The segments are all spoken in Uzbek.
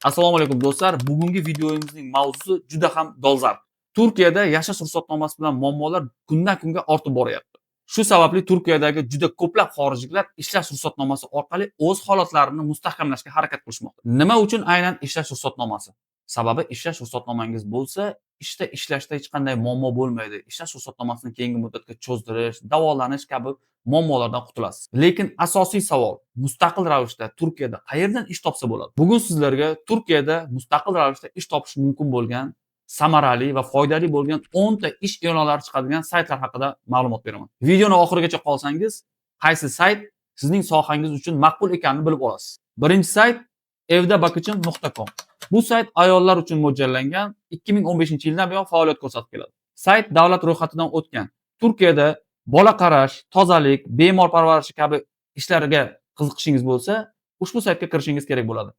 Assalomu alaykum do'stlar. Bugungi videomizning mavzusi juda ham dolzarb. Turkiyada yashash ruxsatnomasi bilan muammolar kundan kunga ortib boryapti. Shu sababli Turkiyadagi juda ko'plab xorijliklar ishlash ruxsatnomasi orqali o'z holatlarini mustahkamlashga harakat qilishmoqda. Nima uchun aynan ishlash ruxsatnomasi? Sababi ishlash ruxsatnomangiz bo'lsa, ishlashda hech qanday muammo bo'lmaydi. Ishlash ruxsatnomasini keyingi muddatga cho'zdirish, davolanish kabi muammolardan qutulasiz. Lekin asosiy savol, mustaqil ravishda Turkiyada qayerdan ish topsa bo'ladi? Bugun sizlarga Turkiyada mustaqil ravishda ish topish mumkin bo'lgan, samarali va foydali bo'lgan 10 ta ish e'lonlari chiqadigan saytlar haqida ma'lumot beraman. Videoni oxirigacha qolsangiz, qaysi sayt sizning sohangiz uchun maqbul ekanini bilib olasiz. Birinchi sayt evdabakichim.com. Bu sayt ayollar uchun mo'ljallangan, 2015-yildan buyon faoliyat ko'rsatib keladi. Sayt davlat ro'yxatidan o'tgan. Turkiyada bola qarash, tozalik, bemor parvarishi kabi ishlarga qiziqishingiz bo'lsa, ushbu saytga kirishingiz kerak bo'ladi.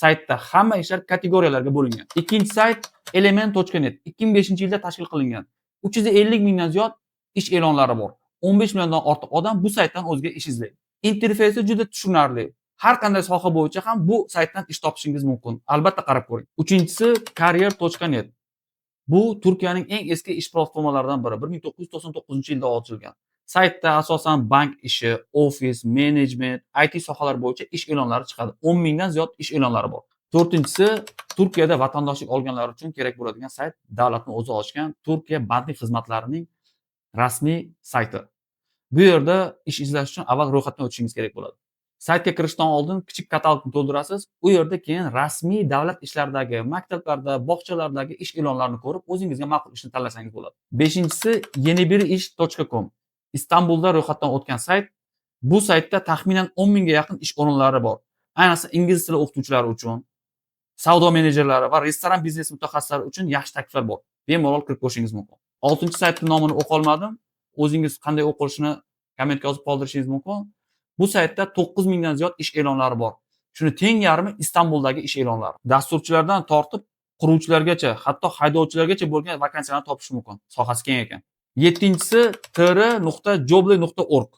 Saytda hamma ishlar kategoriyalarga bo'lingan. Ikkinchi sayt element.net 2005-yilda tashkil qilingan. 350 mingdan ziyod ish e'lonlari bor. 15 milliondan ortiq odam bu saytdan o'ziga ish izlaydi. Interfeysi juda tushunarli. Har qanday soha bo'yicha ham bu saytdan ish topishingiz mumkin. Albatta qarab ko'ring. Uchinchisi career.net. Bu Turkiyaning eng eski ish platformalaridan biri. 1999-yilda ochilgan. Saytda asosan bank ishi, ofis, menejment, IT sohalari bo'yicha ish e'lonlari chiqadi. 10 mingdan ziyod ish e'lonlari bor. To'rtinchisi, Turkiyada vatandoshlik olganlar uchun kerak bo'ladigan sayt, davlatning o'zi ochgan Turkiya bandlik xizmatlarining rasmiy sayti. Bu yerda ish izlash uchun avval ro'yxatdan o'tishingiz kerak bo'ladi. Saytga kirishdan oldin kichik katalogni to'ldirasiz. U yerda keyin rasmiy davlat ishlaridagi, maktablarda, bog'chalardagi ish e'lonlarini ko'rib, o'zingizga ma'qul ishni tanlasangiz bo'ladi. Beshinchisi yenibiriish.com. Istanbulda ro'yxatdan o'tgan sayt. Bu saytda taxminan 10 mingga yaqin ish o'rinlari bor. Ayniqsa ingliz tili o'qituvchilari uchun, savdo menejerlari va restoran biznes mutaxassislari uchun yaxshi takliflar bor. Bemalol kirib ko'rishingiz mumkin. 6-saytning nomini o'qib olmadim. O'zingiz qanday o'qilishini kommentga yozib qoldirishingiz mumkin. Bu saytda 9 mingdan ziyod ish e'lonlari bor. Shuni teng yarmi Istanbuldagi ish e'lonlari. Dasturchilardan tortib quruvchilargacha, hatto haydovchilargacha bo'lgan vakansiyalarni topish mumkin. Sohasi keng ekan. 7-si tr.jobly.org.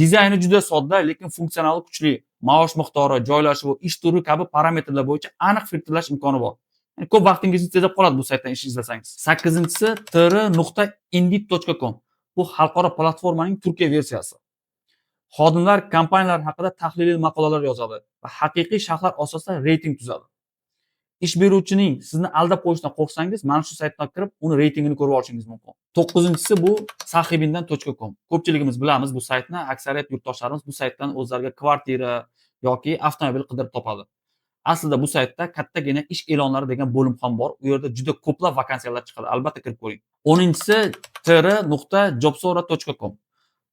Dizayni juda sodda, lekin funksionali kuchli. Maosh miqdori, joylashuvi, ish turi kabi parametrlar bo'yicha aniq filtrlash imkoni bor. Yani ko'p vaqtingizni tejab qoladi bu saytdan ish izlasangiz. 8-si tr.indeed.com. Bu xalqaro platformaning Turkiya versiyasi. Xodimlar kompaniyalar haqida tahliliy maqolalar yozadi va haqiqiy sharhlar asosida reyting tuzadi. Ish beruvchining sizni aldab qo'yishidan qo'rqsangiz, mana shu saytdan kirib, uni reytingini ko'rib olishingiz mumkin. 9-si bu sahibindan.com. Ko'pchiligimiz bilamiz bu saytni, aksariyat yurtdoshlarimiz bu saytdan o'zlariga kvartira yoki avtomobil qidirib topadi. Aslida bu saytda kattagina ish e'lonlari degan bo'lim ham bor. U yerda juda ko'plab vakansiyalar chiqadi. Albatta kirib ko'ring. 10-si tr.jobsora.com.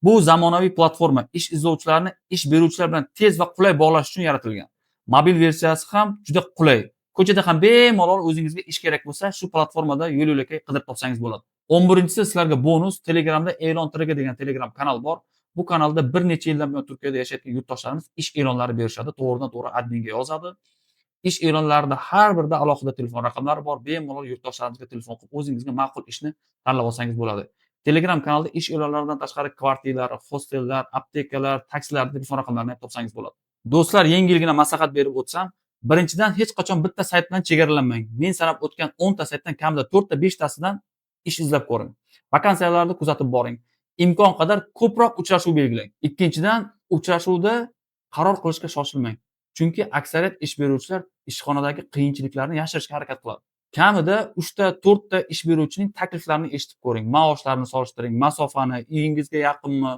Bu zamonaviy platforma ish izlovchilarni ish beruvchilar bilan tez va qulay bog'lash uchun yaratilgan. Mobil versiyasi ham juda qulay. Ko'chada ham bemalol o'zingizga ish kerak bo'lsa, shu platformada yo'l-yo'lakay qidirib topsangiz bo'ladi. 11-si sizlarga bonus, Telegramda E'lon Trigger degan Telegram kanal bor. Bu kanalda bir necha yildan buyon Turkiyada yashayotgan yurtdoshlarimiz ish e'lonlari berishadi, to'g'ridan-to'g'ri adminga yozadi. Ish e'lonlarida har birida alohida telefon raqamlari bor. Bemalol yurtdoshlarimizga telefon qilib o'zingizga ma'qul ishni tanlab olsangiz bo'ladi. Telegram kanalida ish e'lonlaridan tashqari kvartiralar, hostellar, aptekalar, taksilar telefon raqamlarini ham topsangiz bo'ladi. Do'stlar, yengilgina maslahat berib o'tsam, birinchidan hech qachon bitta sayt bilan chegaralanmang. Men sanab o'tgan 10 ta saytdan kamida 4 ta 5 tasidan ish izlab ko'ring. Vakansiyalarni kuzatib boring. Imkon qadar ko'proq uchrashuv belgilang. Ikkinchidan, uchrashuvda qaror qilishga shoshilmang. Chunki aksariyat ish beruvchilar ishxonadagi qiyinchiliklarni yashirishga harakat qiladi. Kamida 3 ta 4 ta ish beruvchining takliflarini eshitib ko'ring. Maoshlarni solishtiring, masofani, uyingizga yaqinmi,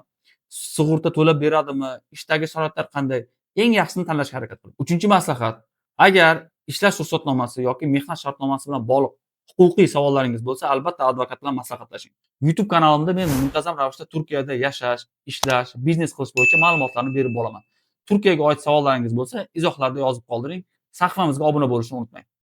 sug'urta to'lab beradimi, ishdagi sharoitlar qanday? Eng yaxshisini tanlashga harakat qiling. 3-maslahat. Agar ishlash ruxsatnomasi yoki mehnat shartnomasi bilan bog'liq huquqiy savollaringiz bo'lsa, albatta advokat bilan maslahatlashing. YouTube kanalimda men muntazam ravishda Turkiyada yashash, ishlash, biznes qilish bo'yicha ma'lumotlarni berib boraman. Turkiyaga oid savollaringiz bo'lsa, izohlarda yozib qoldiring. Sahifamizga obuna bo'lishni unutmang.